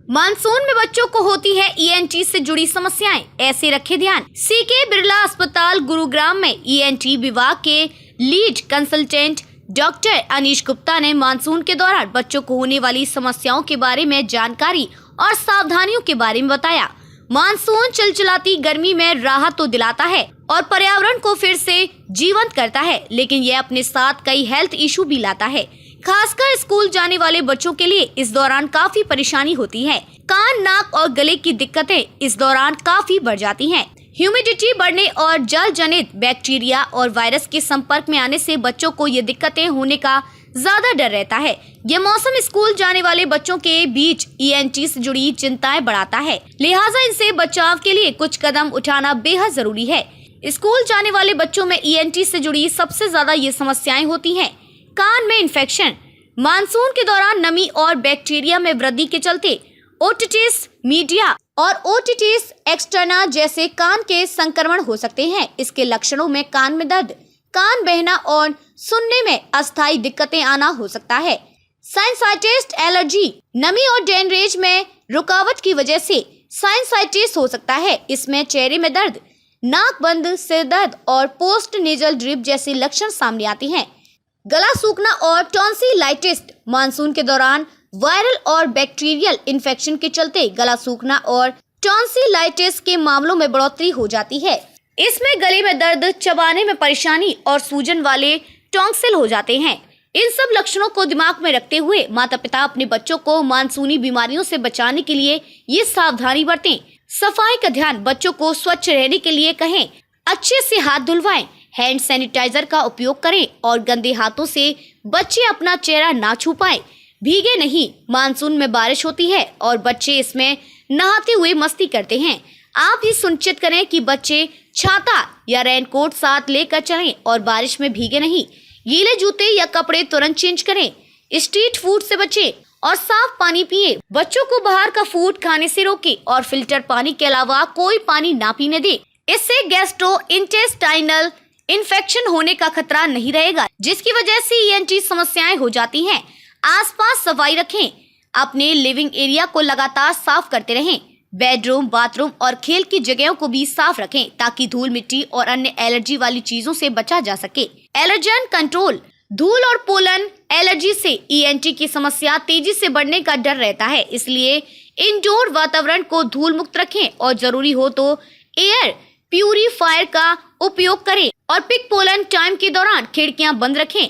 Monsoon में बच्चों को होती है ईएनटी से जुड़ी समस्याएं, ऐसे रखे ध्यान। सीके बिरला अस्पताल गुरुग्राम में ईएनटी विभाग के lead consultant doctor Anish Gupta ने मानसून के दौरान बच्चों को होने वाली समस्याओं के बारे में जानकारी और सावधानियों के बारे में बताया। मानसून चिलचिलाती गर्मी में राहत तो दिलाता है और पर्यावरण को फिर से जीवंत करता है, लेकिन यह अपने साथ कई हेल्थ इशू भी लाता है। खासकर स्कूल जाने वाले बच्चों के लिए इस दौरान काफी परेशानी होती है। कान, नाक और गले की दिक्कतें इस दौरान काफी बढ़ जाती हैं। ह्यूमिडिटी बढ़ने और जल जनित बैक्टीरिया और वायरस के संपर्क में आने से बच्चों को ये दिक्कतें होने का ज्यादा डर रहता है। यह मौसम स्कूल जाने वाले बच्चों के बीच ईएनटी से जुड़ी चिंताएं बढ़ाता है, लिहाजा इनसे बचाव के लिए कुछ कदम उठाना बेहद जरूरी है। स्कूल जाने वाले बच्चों में ईएनटी से जुड़ी सबसे ज्यादा ये समस्याएं होती हैं। कान में इन्फेक्शन। मानसून के दौरान नमी और बैक्टीरिया में वृद्धि के चलते ओटिटिस मीडिया और ओटिटिस एक्सटर्ना जैसे कान के संक्रमण हो सकते हैं। इसके लक्षणों में कान में दर्द, कान बहना और सुनने में अस्थायी दिक्कतें आना हो सकता है। Sinusitis allergy. नमी और ड्रेनेज में रुकावट की वजह से साइनसाइटिस हो सकता है। इसमें चेहरे में दर्द, नाक बंद, सिर दर्द और पोस्ट नेजल ड्रिप जैसे लक्षण सामने आते हैं। गला सूखना और टॉन्सिलाइटिस। मानसून के दौरान वायरल और बैक्टीरियल इन्फेक्शन के चलते गला सूखना और टॉन्सिलाइटिस के मामलों में बढ़ोतरी हो जाती है। इसमें गले में दर्द, चबाने में परेशानी और सूजन वाले टॉन्सिल हो जाते हैं। इन सब लक्षणों को दिमाग में रखते हुए माता पिता अपने बच्चों को मानसूनी बीमारियों से बचाने के लिए ये सावधानी बरतें। सफाई का ध्यान। बच्चों को स्वच्छ रहने के लिए कहें। अच्छे से हाथ धुलवाएं, हैंड सैनिटाइजर का उपयोग करें और गंदे हाथों से बच्चे अपना चेहरा ना छू पाएं। भीगे नहीं। मानसून में बारिश होती है और बच्चे इसमें नहाते हुए मस्ती करते हैं। आप ये सुनिश्चित करें कि बच्चे छाता या रेनकोट साथ लेकर चलें और बारिश में भीगे नहीं। गीले जूते या कपड़े तुरंत चेंज करें। स्ट्रीट फूड से बचें और साफ पानी पिए। बच्चों को बाहर का फूड खाने से रोकें और फिल्टर पानी के अलावा कोई पानी ना पीने दें। इससे गैस्ट्रोइंटेस्टाइनल इन्फेक्शन होने का खतरा नहीं रहेगा, जिसकी वजह से ईएनटी समस्याएं हो जाती हैं। आसपास सफाई रखें। अपने लिविंग एरिया को लगातार साफ करते रहें। बेडरूम, बाथरूम और खेल की जगहों को भी साफ रखें ताकि धूल, मिट्टी और अन्य एलर्जी वाली चीजों से बचा जा सके। Allergen control. धूल और पोलन एलर्जी से ईएनटी की समस्या तेजी से बढ़ने का डर रहता है, इसलिए इंडोर वातावरण को धूल मुक्त रखें और जरूरी हो तो एयर प्यूरीफायर का उपयोग करें और पिक पोलन टाइम के दौरान खिड़कियां बंद रखें।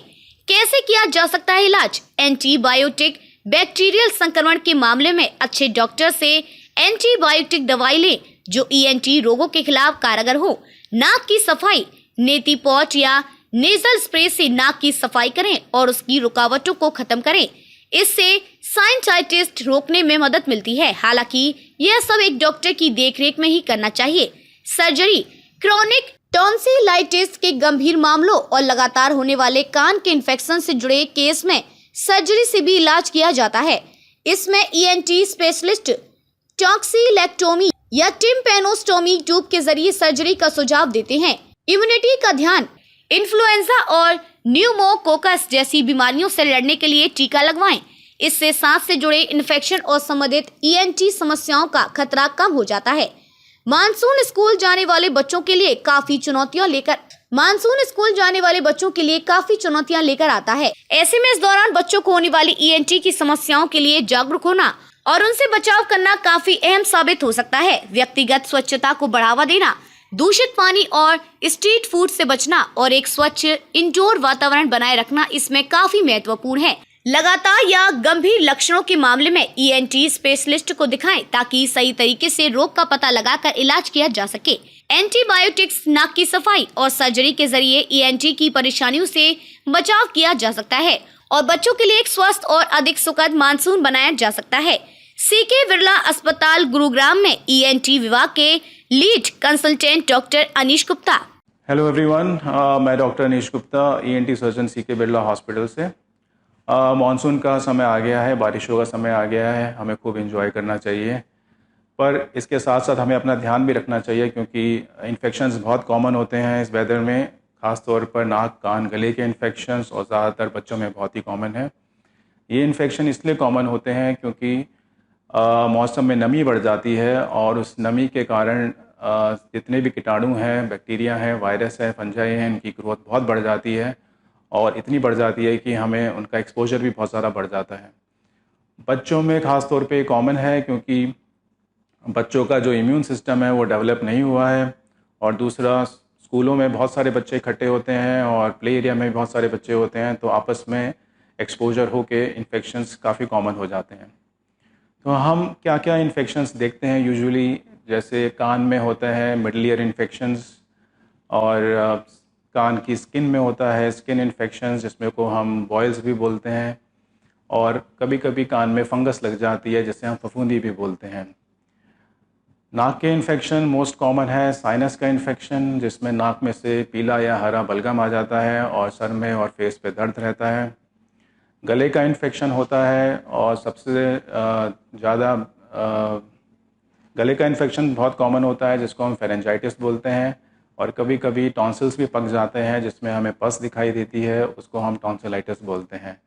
कैसे किया जा सकता है इलाज? एंटीबायोटिक। बैक्टीरियल संक्रमण के मामले में अच्छे डॉक्टर से एंटीबायोटिक दवाई लें जो ईएनटी रोगों के खिलाफ कारगर हो। नाक की सफाई। नेती पॉच या नेजल स्प्रे से नाक की सफाई करें और उसकी रुकावटों को खत्म करें। इससे साइनसाइटिस रोकने में मदद मिलती है। हालांकि यह सब एक डॉक्टर की देखरेख में ही करना चाहिए। सर्जरी। क्रोनिक टॉन्सिलाइटिस के गंभीर मामलों और लगातार होने वाले कान के इन्फेक्शन से जुड़े केस में सर्जरी से भी इलाज किया जाता है। इसमें ईएनटी स्पेशलिस्ट टॉक्सिलेक्टोमी या टिम्पैनोस्टोमी ट्यूब के जरिए सर्जरी का सुझाव देते हैं। इम्यूनिटी का ध्यान। इन्फ्लुएंजा और न्यूमोकोकस जैसी बीमारियों से लड़ने के लिए टीका लगवाएं। इससे सांस से जुड़े इन्फेक्शन और संबंधित ईएनटी समस्याओं का खतरा कम हो जाता है। मानसून स्कूल जाने वाले बच्चों के लिए काफी चुनौतियां लेकर आता है। ऐसे में इस दौरान बच्चों को होने वाली ईएनटी की समस्याओं के लिए जागरूक होना और उनसे बचाव करना काफी अहम साबित हो सकता है। व्यक्तिगत स्वच्छता को बढ़ावा देना, दूषित पानी और स्ट्रीट फूड से बचना और एक स्वच्छ इंडोर वातावरण बनाए रखना इसमें काफी महत्वपूर्ण है। लगातार या गंभीर लक्षणों के मामले में ईएनटी स्पेशलिस्ट को दिखाएं ताकि सही तरीके से रोग का पता लगाकर इलाज किया जा सके। एंटीबायोटिक्स, नाक की सफाई और सर्जरी के जरिए ईएनटी की परेशानियों से बचाव किया जा सकता है और बच्चों के लिए एक स्वस्थ और अधिक सुखद मानसून बनाया जा सकता है। सीके बिरला अस्पताल गुरुग्राम में ईएनटी विभाग के lead consultant doctor Anish Gupta. Hello everyone, मैं doctor Anish Gupta, ENT surgeon CK Birla hospital से। मानसून का समय आ गया है, बारिशों का समय आ गया है, हमें खूब एंजॉय करना चाहिए, पर इसके साथ साथ हमें अपना ध्यान भी रखना चाहिए क्योंकि इन्फेक्शंस बहुत कॉमन होते हैं इस वेदर में। ख़ास तौर पर नाक, कान, गले के इन्फेक्शंस और ज़्यादातर बच्चों में बहुत ही कॉमन है। ये इन्फेक्शन इसलिए कॉमन होते हैं क्योंकि मौसम में नमी बढ़ जाती है और उस नमी के कारण जितने भी कीटाणु हैं, बैक्टीरिया हैं, वायरस है, फंजाई हैं, इनकी ग्रोथ बहुत बढ़ जाती है और इतनी बढ़ जाती है कि हमें उनका एक्सपोजर भी बहुत ज़्यादा बढ़ जाता है। बच्चों में ख़ास तौर पे कॉमन है क्योंकि बच्चों का जो इम्यून सिस्टम है वो डेवलप नहीं हुआ है और दूसरा स्कूलों में बहुत सारे बच्चे इकट्ठे होते हैं और प्ले एरिया में भी बहुत सारे बच्चे होते हैं, तो आपस में एक्सपोजर होके इन्फेक्शंस काफ़ी कॉमन हो जाते हैं। तो हम क्या क्या इन्फेक्शंस देखते हैं यूजुअली, जैसे कान में होता है मिडल ईयर इन्फेक्शंस और कान की स्किन में होता है स्किन इन्फेक्शंस, जिसमें को हम बॉयल्स भी बोलते हैं, और कभी कभी कान में फंगस लग जाती है जिसे हम फफूंदी भी बोलते हैं। नाक के इन्फेक्शन मोस्ट कॉमन है साइनस का इन्फेक्शन, जिसमें नाक में से पीला या हरा बलगम आ जाता है और सर में और फेस पे दर्द रहता है। गले का इन्फेक्शन होता है और सबसे ज़्यादा गले का इन्फेक्शन बहुत कॉमन होता है जिसको हम फेरेंजाइटिस बोलते हैं, और कभी कभी टॉन्सिल्स भी पक जाते हैं जिसमें हमें पस दिखाई देती है, उसको हम टॉन्सिलाइटिस बोलते हैं।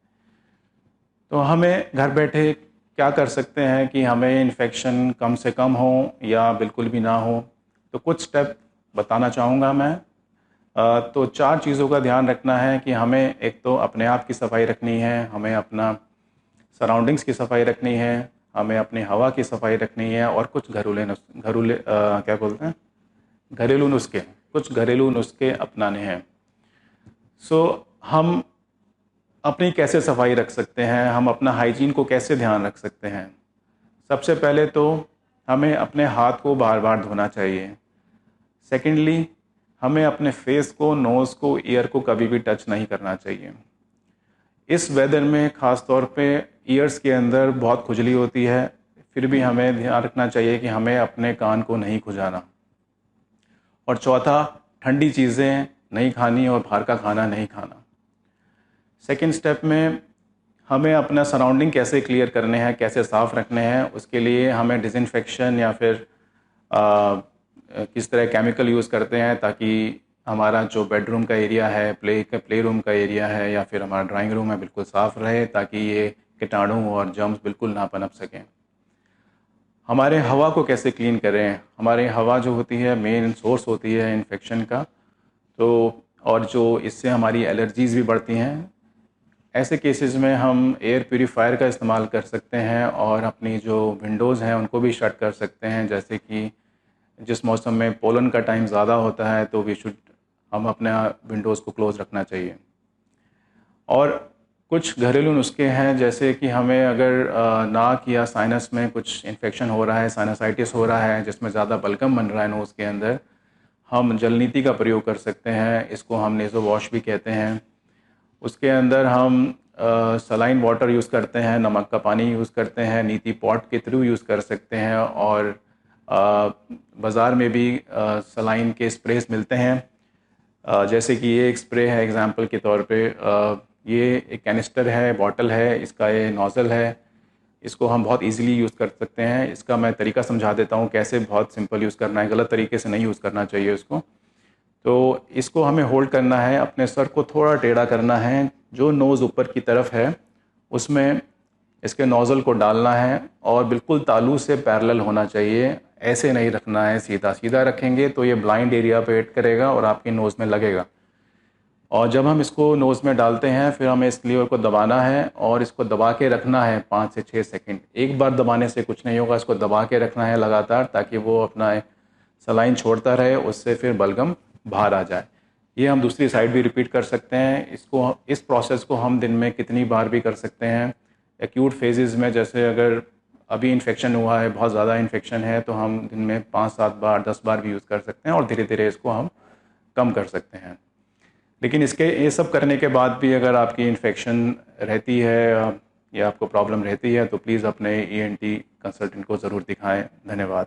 तो हमें घर बैठे क्या कर सकते हैं कि हमें इन्फेक्शन कम से कम हो या बिल्कुल भी ना हो, तो कुछ स्टेप बताना चाहूँगा मैं। तो 4 चीज़ों का ध्यान रखना है कि हमें एक तो अपने आप की सफाई रखनी है, हमें अपना सराउंडिंग्स की सफाई रखनी है, हमें अपनी हवा की सफाई रखनी है, और कुछ घरेलू नुस्खे अपनाने हैं। हम अपनी कैसे सफाई रख सकते हैं, हम अपना हाइजीन को कैसे ध्यान रख सकते हैं। सबसे पहले तो हमें अपने हाथ को बार बार धोना चाहिए। सेकेंडली, हमें अपने फेस को, नोज़ को, ईयर को कभी भी टच नहीं करना चाहिए। इस वेदर में ख़ास तौर पे ईयर्स के अंदर बहुत खुजली होती है, फिर भी हमें ध्यान रखना चाहिए कि हमें अपने कान को नहीं खुजाना। और चौथा, ठंडी चीज़ें नहीं खानी और बाहर का खाना नहीं खाना। सेकेंड स्टेप में हमें अपना सराउंडिंग कैसे क्लियर करने हैं, कैसे साफ़ रखने हैं, उसके लिए हमें डिसइंफेक्शन या फिर किस तरह केमिकल यूज़ करते हैं ताकि हमारा जो बेडरूम का एरिया है, प्ले रूम का एरिया है या फिर हमारा ड्राइंग रूम है, बिल्कुल साफ़ रहे ताकि ये कीटाणु और जर्म्स बिल्कुल ना पनप सकें। हमारे हवा को कैसे क्लीन करें, हमारी हवा जो होती है मेन सोर्स होती है इन्फेक्शन का, तो और जो इससे हमारी एलर्जीज़ भी बढ़ती हैं। ऐसे केसेस में हम एयर प्यूरीफायर का इस्तेमाल कर सकते हैं और अपनी जो विंडोज़ हैं उनको भी शट कर सकते हैं। जैसे कि जिस मौसम में पोलन का टाइम ज़्यादा होता है तो हम अपना विंडोज़ को क्लोज़ रखना चाहिए। और कुछ घरेलू नुस्खे हैं, जैसे कि हमें अगर नाक या साइनस में कुछ इन्फेक्शन हो रहा है, साइनसाइटिस हो रहा है जिसमें ज़्यादा बलगम बन रहा है नोज़ के अंदर, हम जलनीति का प्रयोग कर सकते हैं। इसको हम नेज़ो वॉश भी कहते हैं। उसके अंदर हम सलाइन वाटर यूज़ करते हैं, नमक का पानी यूज़ करते हैं, नीति पॉट के थ्रू यूज़ कर सकते हैं, और बाज़ार में भी सलाइन के स्प्रेस मिलते हैं। जैसे कि ये एक स्प्रे है एग्जांपल के तौर पे, ये एक कैनिस्टर है, बॉटल है, इसका ये नोज़ल है, इसको हम बहुत इजीली यूज़ कर सकते हैं। इसका मैं तरीका समझा देता हूँ कैसे बहुत सिंपल यूज़ करना है, गलत तरीके से नहीं यूज़ करना चाहिए इसको। तो इसको हमें होल्ड करना है, अपने सर को थोड़ा टेढ़ा करना है, जो नोज़ ऊपर की तरफ है उसमें इसके नोज़ल को डालना है और बिल्कुल तालू से पैरेलल होना चाहिए, ऐसे नहीं रखना है सीधा। सीधा रखेंगे तो ये ब्लाइंड एरिया पे हिट करेगा और आपकी नोज़ में लगेगा। और जब हम इसको नोज़ में डालते हैं फिर हमें इस लीवर को दबाना है और इसको दबा के रखना है 5 से 6 सेकंड। एक बार दबाने से कुछ नहीं होगा, इसको दबा के रखना है लगातार ताकि वो अपना सलाइन छोड़ता रहे, उससे फिर बलगम बाहर आ जाए। ये हम दूसरी साइड भी रिपीट कर सकते हैं। इस प्रोसेस को हम दिन में कितनी बार भी कर सकते हैं। एक्यूट फेजेस में, जैसे अगर अभी इन्फेक्शन हुआ है, बहुत ज़्यादा इन्फेक्शन है, तो हम दिन में 5-7 बार 10 बार भी यूज़ कर सकते हैं और धीरे धीरे इसको हम कम कर सकते हैं। लेकिन ये सब करने के बाद भी अगर आपकी इन्फेक्शन रहती है या आपको प्रॉब्लम रहती है तो प्लीज़ अपने ENT कंसल्टेंट को ज़रूर दिखाएं। धन्यवाद।